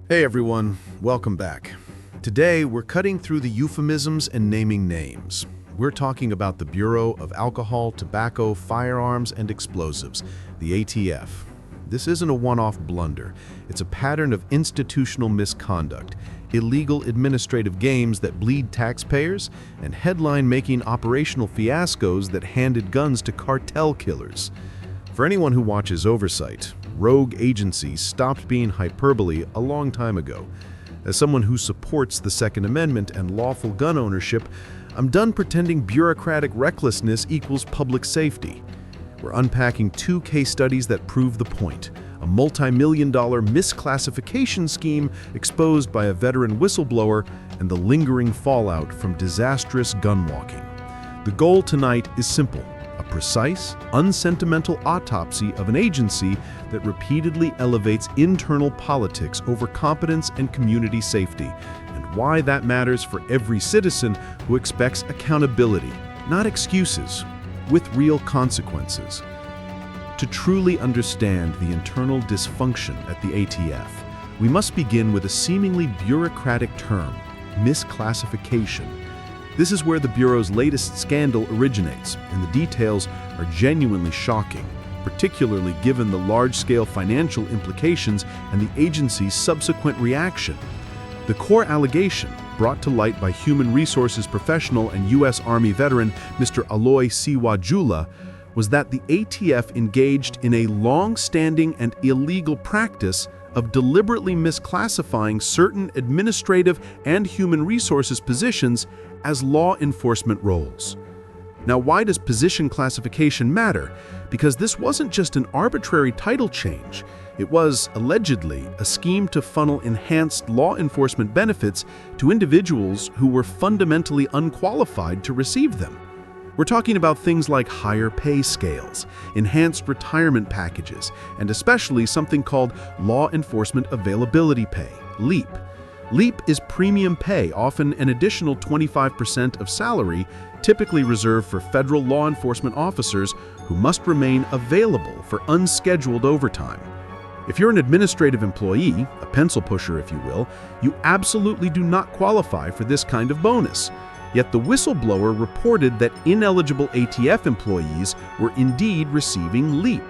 Hey everyone, welcome back. Today we're cutting through the euphemisms and naming names. We're talking about the Bureau of Alcohol, Tobacco, Firearms, and Explosives, the ATF. This isn't a one-off blunder. It's a pattern of institutional misconduct, illegal administrative games that bleed taxpayers, and headline-making operational fiascos that handed guns to cartel killers. For anyone who watches Oversight, rogue agencies stopped being hyperbole a long time ago. As someone who supports the Second Amendment and lawful gun ownership, I'm done pretending bureaucratic recklessness equals public safety. We're unpacking two case studies that prove the point. A multi-million-dollar misclassification scheme exposed by a veteran whistleblower and the lingering fallout from disastrous gunwalking. The goal tonight is simple: a precise, unsentimental autopsy of an agency that repeatedly elevates internal politics over competence and community safety, and why that matters for every citizen who expects accountability, not excuses, with real consequences. To truly understand the internal dysfunction at the ATF, we must begin with a seemingly bureaucratic term: misclassification. This is where the Bureau's latest scandal originates, and the details are genuinely shocking, particularly given the large-scale financial implications and the agency's subsequent reaction. The core allegation, brought to light by human resources professional and U.S. Army veteran Mr. Aloi Siwa Jula, was that the ATF engaged in a long-standing and illegal practice of deliberately misclassifying certain administrative and human resources positions as law enforcement roles. Now, why does position classification matter? Because this wasn't just an arbitrary title change. It was, allegedly, a scheme to funnel enhanced law enforcement benefits to individuals who were fundamentally unqualified to receive them. We're talking about things like higher pay scales, enhanced retirement packages, and especially something called Law Enforcement Availability Pay, LEAP. LEAP is premium pay, often an additional 25% of salary, typically reserved for federal law enforcement officers who must remain available for unscheduled overtime. If you're an administrative employee, a pencil pusher if you will, you absolutely do not qualify for this kind of bonus. Yet the whistleblower reported that ineligible ATF employees were indeed receiving LEAP.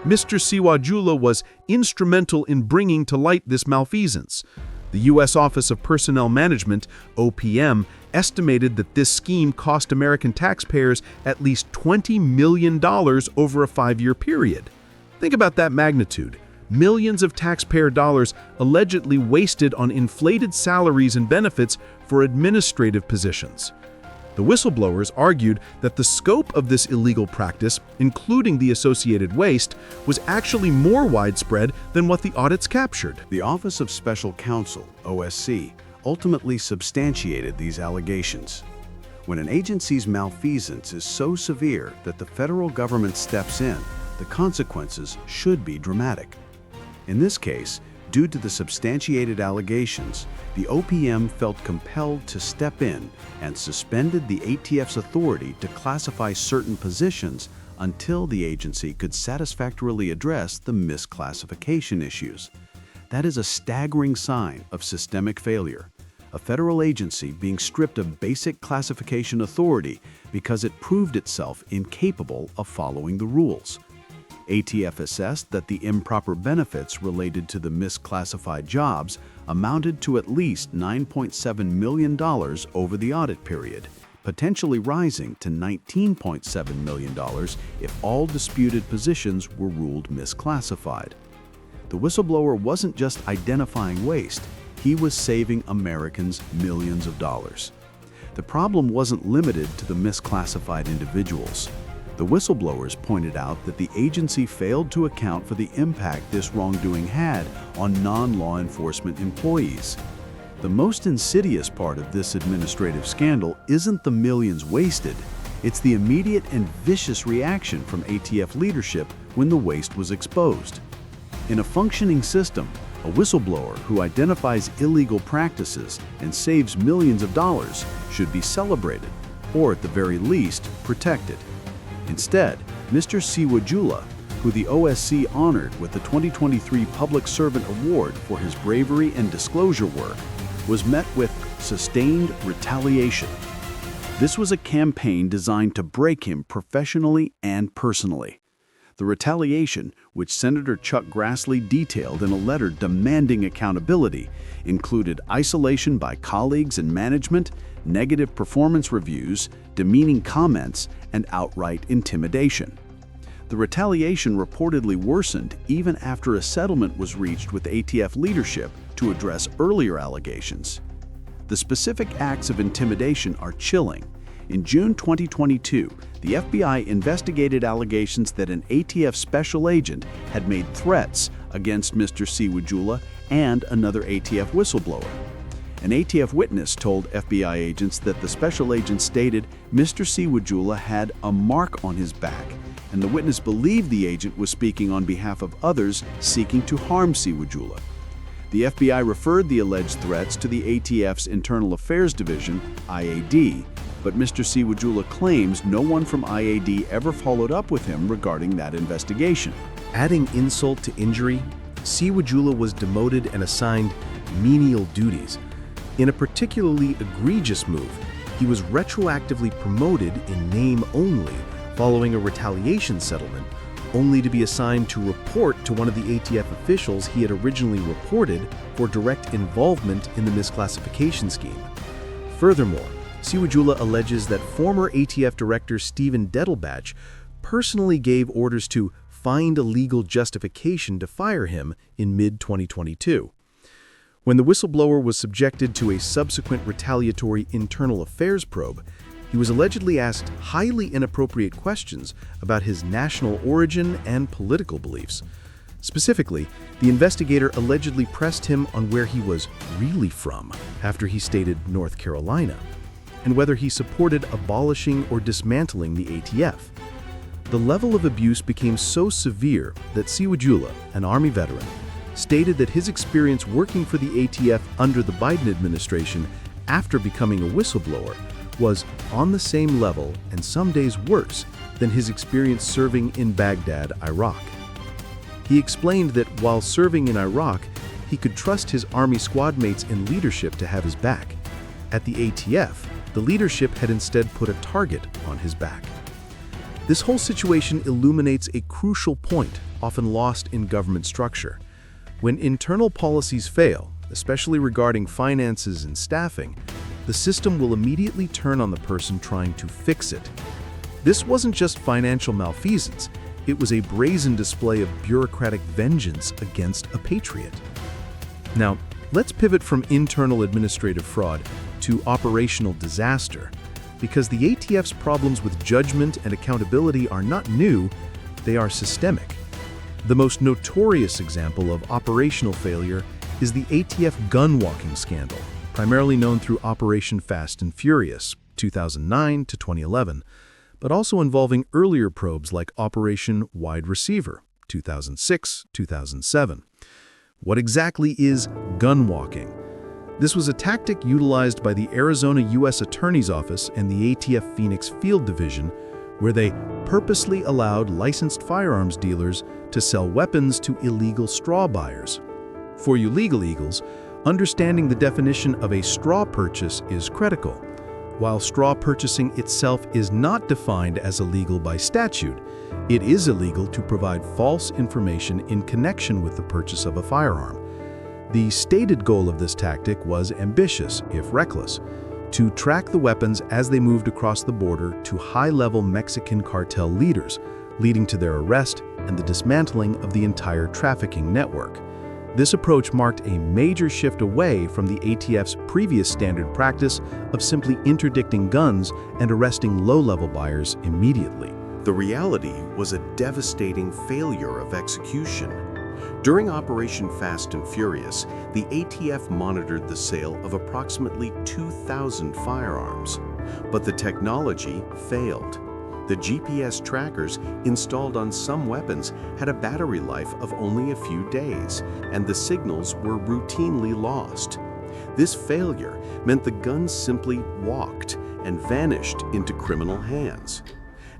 Mr. Siwa Jula was instrumental in bringing to light this malfeasance. The U.S. Office of Personnel Management, OPM, estimated that this scheme cost American taxpayers at least $20 million over a 5-year period. Think about that magnitude. Millions of taxpayer dollars allegedly wasted on inflated salaries and benefits for administrative positions. The whistleblowers argued that the scope of this illegal practice, including the associated waste, was actually more widespread than what the audits captured. The Office of Special Counsel, OSC, ultimately substantiated these allegations. When an agency's malfeasance is so severe that the federal government steps in, the consequences should be dramatic. In this case, due to the substantiated allegations, the OPM felt compelled to step in and suspended the ATF's authority to classify certain positions until the agency could satisfactorily address the misclassification issues. That is a staggering sign of systemic failure, a federal agency being stripped of basic classification authority because it proved itself incapable of following the rules. ATF assessed that the improper benefits related to the misclassified jobs amounted to at least $9.7 million over the audit period, potentially rising to $19.7 million if all disputed positions were ruled misclassified. The whistleblower wasn't just identifying waste, he was saving Americans millions of dollars. The problem wasn't limited to the misclassified individuals. The whistleblowers pointed out that the agency failed to account for the impact this wrongdoing had on non-law enforcement employees. The most insidious part of this administrative scandal isn't the millions wasted, it's the immediate and vicious reaction from ATF leadership when the waste was exposed. In a functioning system, a whistleblower who identifies illegal practices and saves millions of dollars should be celebrated, or at the very least, protected. Instead, Mr. Siwa Jula, who the OSC honored with the 2023 Public Servant Award for his bravery and disclosure work, was met with sustained retaliation. This was a campaign designed to break him professionally and personally. The retaliation, which Senator Chuck Grassley detailed in a letter demanding accountability, included isolation by colleagues and management, negative performance reviews, demeaning comments, and outright intimidation. The retaliation reportedly worsened even after a settlement was reached with ATF leadership to address earlier allegations. The specific acts of intimidation are chilling. In June 2022, the FBI investigated allegations that an ATF special agent had made threats against Mr. Siwa Jula and another ATF whistleblower. An ATF witness told FBI agents that the special agent stated Mr. Siwa Jula had a mark on his back, and the witness believed the agent was speaking on behalf of others seeking to harm Siwa Jula. The FBI referred the alleged threats to the ATF's Internal Affairs Division, IAD, but Mr. Siwa Jula claims no one from IAD ever followed up with him regarding that investigation. Adding insult to injury, Siwa Jula was demoted and assigned menial duties. In a particularly egregious move, he was retroactively promoted in name only following a retaliation settlement, only to be assigned to report to one of the ATF officials he had originally reported for direct involvement in the misclassification scheme. Furthermore, Siwa Jula alleges that former ATF Director Stephen Dettelbach personally gave orders to find a legal justification to fire him in mid-2022. When the whistleblower was subjected to a subsequent retaliatory internal affairs probe, he was allegedly asked highly inappropriate questions about his national origin and political beliefs. Specifically, the investigator allegedly pressed him on where he was really from after he stated North Carolina, and whether he supported abolishing or dismantling the ATF. The level of abuse became so severe that Siwa Jula, an Army veteran, stated that his experience working for the ATF under the Biden administration after becoming a whistleblower was on the same level and some days worse than his experience serving in Baghdad, Iraq. He explained that while serving in Iraq, he could trust his Army squad mates and leadership to have his back. At the ATF, the leadership had instead put a target on his back. This whole situation illuminates a crucial point often lost in government structure. When internal policies fail, especially regarding finances and staffing, the system will immediately turn on the person trying to fix it. This wasn't just financial malfeasance, it was a brazen display of bureaucratic vengeance against a patriot. Now, let's pivot from internal administrative fraud to operational disaster, because the ATF's problems with judgment and accountability are not new, they are systemic. The most notorious example of operational failure is the ATF gunwalking scandal, primarily known through Operation Fast and Furious, 2009 to 2011, but also involving earlier probes like Operation Wide Receiver, 2006-2007. What exactly is gunwalking? This was a tactic utilized by the Arizona U.S. Attorney's Office and the ATF Phoenix Field Division, where they purposely allowed licensed firearms dealers to sell weapons to illegal straw buyers. For you legal eagles, understanding the definition of a straw purchase is critical. While straw purchasing itself is not defined as illegal by statute, it is illegal to provide false information in connection with the purchase of a firearm. The stated goal of this tactic was ambitious, if reckless, to track the weapons as they moved across the border to high-level Mexican cartel leaders, leading to their arrest and the dismantling of the entire trafficking network. This approach marked a major shift away from the ATF's previous standard practice of simply interdicting guns and arresting low-level buyers immediately. The reality was a devastating failure of execution. During Operation Fast and Furious, the ATF monitored the sale of approximately 2,000 firearms, but the technology failed. The GPS trackers installed on some weapons had a battery life of only a few days, and the signals were routinely lost. This failure meant the guns simply walked and vanished into criminal hands.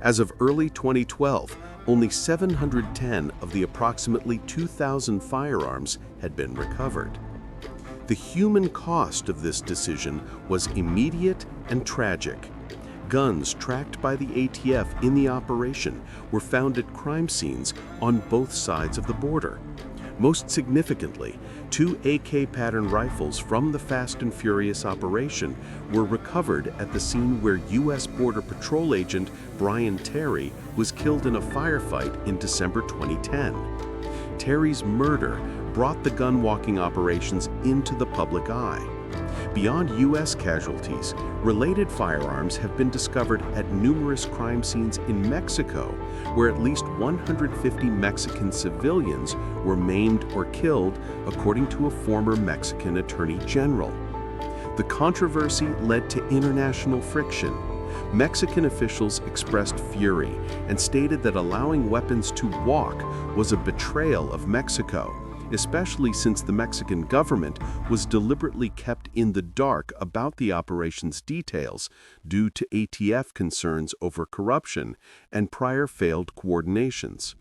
As of early 2012, only 710 of the approximately 2,000 firearms had been recovered. The human cost of this decision was immediate and tragic. Guns tracked by the ATF in the operation were found at crime scenes on both sides of the border. Most significantly, 2 AK pattern rifles from the Fast and Furious operation were recovered at the scene where U.S. Border Patrol agent Brian Terry was killed in a firefight in December 2010. Terry's murder brought the gunwalking operations into the public eye. Beyond U.S. casualties, related firearms have been discovered at numerous crime scenes in Mexico, where at least 150 Mexican civilians were maimed or killed, according to a former Mexican attorney general. The controversy led to international friction. Mexican officials expressed fury and stated that allowing weapons to walk was a betrayal of Mexico, especially since the Mexican government was deliberately kept in the dark about the operation's details due to ATF concerns over corruption and prior failed coordinations.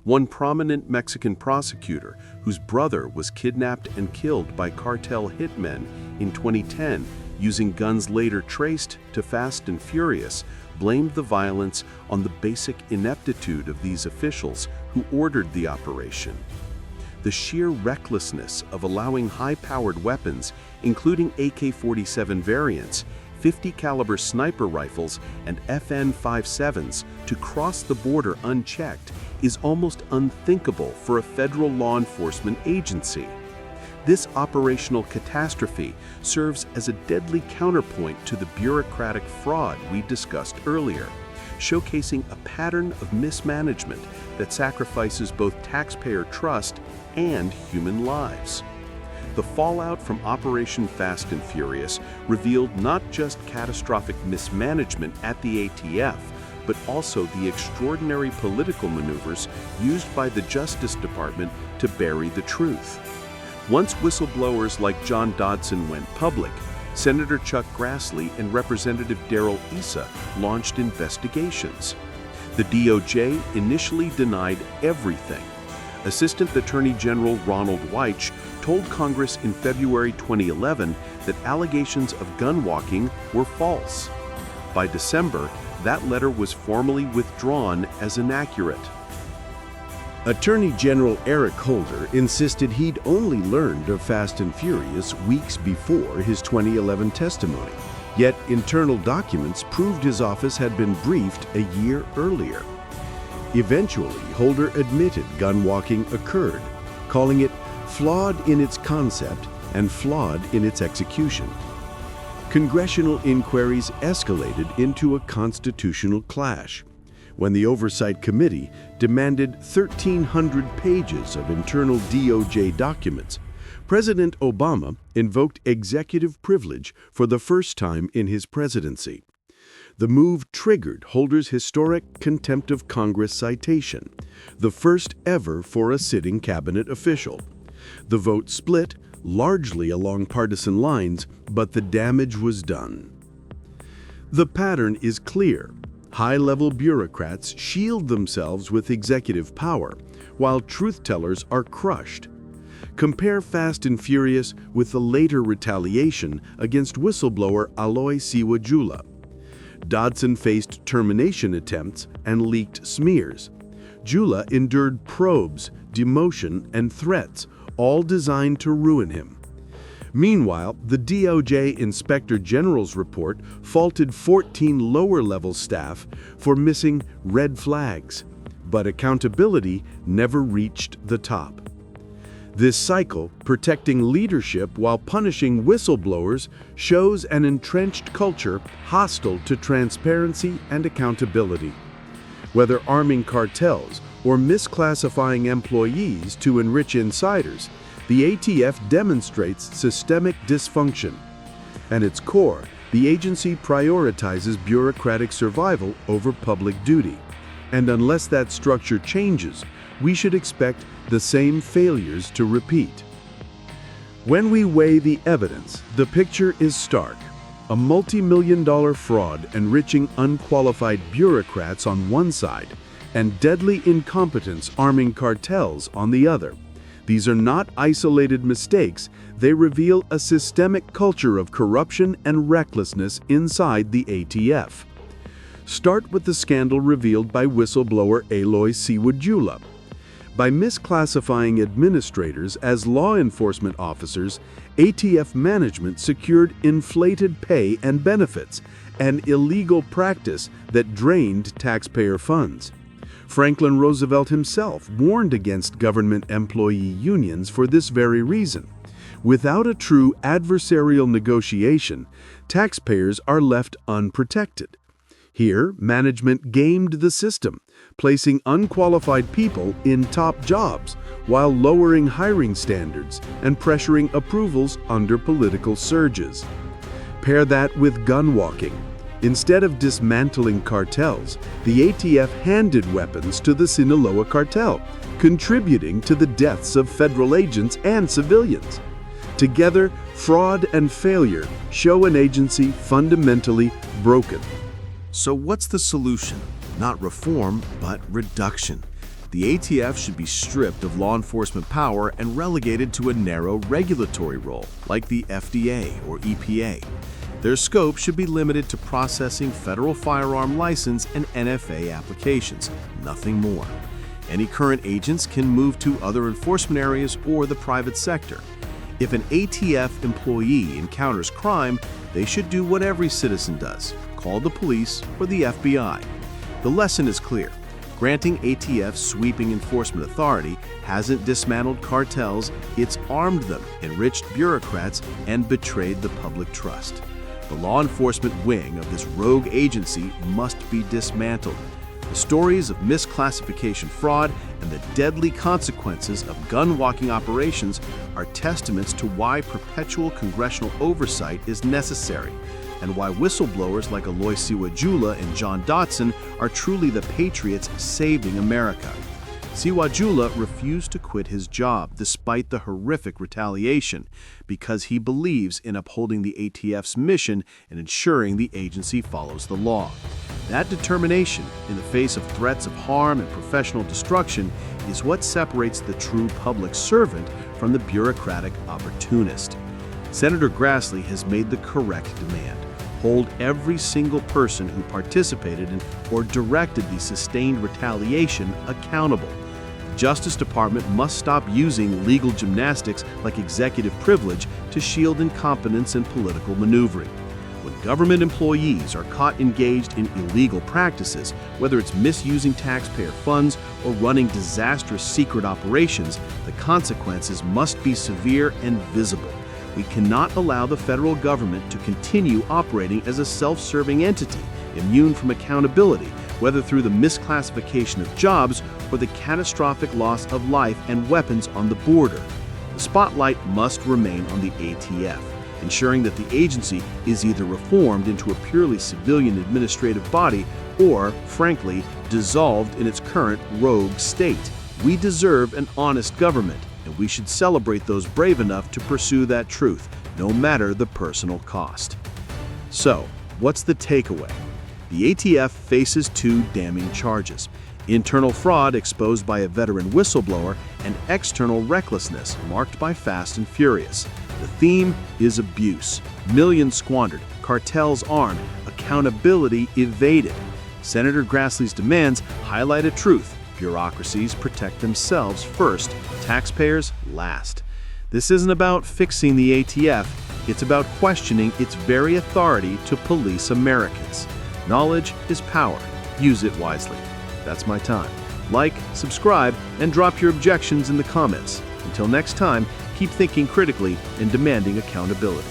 One prominent Mexican prosecutor, whose brother was kidnapped and killed by cartel hitmen in 2010 using guns later traced to Fast and Furious, blamed the violence on the basic ineptitude of these officials who ordered the operation. The sheer recklessness of allowing high-powered weapons, including AK-47 variants, 50 caliber sniper rifles, and FN-57s to cross the border unchecked is almost unthinkable for a federal law enforcement agency. This operational catastrophe serves as a deadly counterpoint to the bureaucratic fraud we discussed earlier, showcasing a pattern of mismanagement that sacrifices both taxpayer trust and human lives. The fallout from Operation Fast and Furious revealed not just catastrophic mismanagement at the ATF, but also the extraordinary political maneuvers used by the Justice Department to bury the truth. Once whistleblowers like John Dodson went public, Senator Chuck Grassley and Representative Darrell Issa launched investigations. The DOJ initially denied everything. Assistant Attorney General Ronald Weich told Congress in February 2011 that allegations of gunwalking were false. By December, that letter was formally withdrawn as inaccurate. Attorney General Eric Holder insisted he'd only learned of Fast and Furious weeks before his 2011 testimony, yet internal documents proved his office had been briefed a year earlier. Eventually, Holder admitted gunwalking occurred, calling it flawed in its concept and flawed in its execution. Congressional inquiries escalated into a constitutional clash when the Oversight Committee demanded 1,300 pages of internal DOJ documents. President Obama invoked executive privilege for the first time in his presidency. The move triggered Holder's historic contempt of Congress citation, the first ever for a sitting cabinet official. The vote split, largely along partisan lines, but the damage was done. The pattern is clear. High-level bureaucrats shield themselves with executive power, while truth-tellers are crushed. Compare Fast and Furious with the later retaliation against whistleblower Aloi Siwa Jula. Dodson faced termination attempts and leaked smears. Jula endured probes, demotion, and threats, all designed to ruin him. Meanwhile, the DOJ Inspector General's report faulted 14 lower-level staff for missing red flags, but accountability never reached the top. This cycle, protecting leadership while punishing whistleblowers, shows an entrenched culture hostile to transparency and accountability. Whether arming cartels or misclassifying employees to enrich insiders, the ATF demonstrates systemic dysfunction. At its core, the agency prioritizes bureaucratic survival over public duty. And unless that structure changes, we should expect the same failures to repeat. When we weigh the evidence, the picture is stark. A multi-million-dollar fraud enriching unqualified bureaucrats on one side, and deadly incompetence arming cartels on the other. These are not isolated mistakes, they reveal a systemic culture of corruption and recklessness inside the ATF. Start with the scandal revealed by whistleblower Aloi Siwa Jula. By misclassifying administrators as law enforcement officers, ATF management secured inflated pay and benefits, an illegal practice that drained taxpayer funds. Franklin Roosevelt himself warned against government employee unions for this very reason. Without a true adversarial negotiation, taxpayers are left unprotected. Here, management gamed the system, placing unqualified people in top jobs while lowering hiring standards and pressuring approvals under political surges. Pair that with gunwalking. Instead of dismantling cartels, the ATF handed weapons to the Sinaloa cartel, contributing to the deaths of federal agents and civilians. Together, fraud and failure show an agency fundamentally broken. So what's the solution? Not reform, but reduction. The ATF should be stripped of law enforcement power and relegated to a narrow regulatory role, like the FDA or EPA. Their scope should be limited to processing federal firearm license and NFA applications, nothing more. Any current agents can move to other enforcement areas or the private sector. If an ATF employee encounters crime, they should do what every citizen does, call the police or the FBI. The lesson is clear. Granting ATF sweeping enforcement authority hasn't dismantled cartels, it's armed them, enriched bureaucrats, and betrayed the public trust. The law enforcement wing of this rogue agency must be dismantled. The stories of misclassification fraud and the deadly consequences of gunwalking operations are testaments to why perpetual congressional oversight is necessary, and why whistleblowers like Aloi Siwa Jula and John Dotson are truly the patriots saving America. Siwa Jula refused to quit his job despite the horrific retaliation because he believes in upholding the ATF's mission and ensuring the agency follows the law. That determination, in the face of threats of harm and professional destruction, is what separates the true public servant from the bureaucratic opportunist. Senator Grassley has made the correct demand. Hold every single person who participated in or directed the sustained retaliation accountable. The Justice Department must stop using legal gymnastics like executive privilege to shield incompetence and political maneuvering. When government employees are caught engaged in illegal practices, whether it's misusing taxpayer funds or running disastrous secret operations, the consequences must be severe and visible. We cannot allow the federal government to continue operating as a self-serving entity, immune from accountability, whether through the misclassification of jobs or the catastrophic loss of life and weapons on the border. The spotlight must remain on the ATF, ensuring that the agency is either reformed into a purely civilian administrative body or, frankly, dissolved in its current rogue state. We deserve an honest government, and we should celebrate those brave enough to pursue that truth, no matter the personal cost. So, what's the takeaway? The ATF faces two damning charges: internal fraud exposed by a veteran whistleblower and external recklessness marked by Fast and Furious. The theme is abuse. Millions squandered, cartels armed, accountability evaded. Senator Grassley's demands highlight a truth: bureaucracies protect themselves first, taxpayers last. This isn't about fixing the ATF, it's about questioning its very authority to police Americans. Knowledge is power. Use it wisely. That's my time. Like, subscribe, and drop your objections in the comments. Until next time, keep thinking critically and demanding accountability.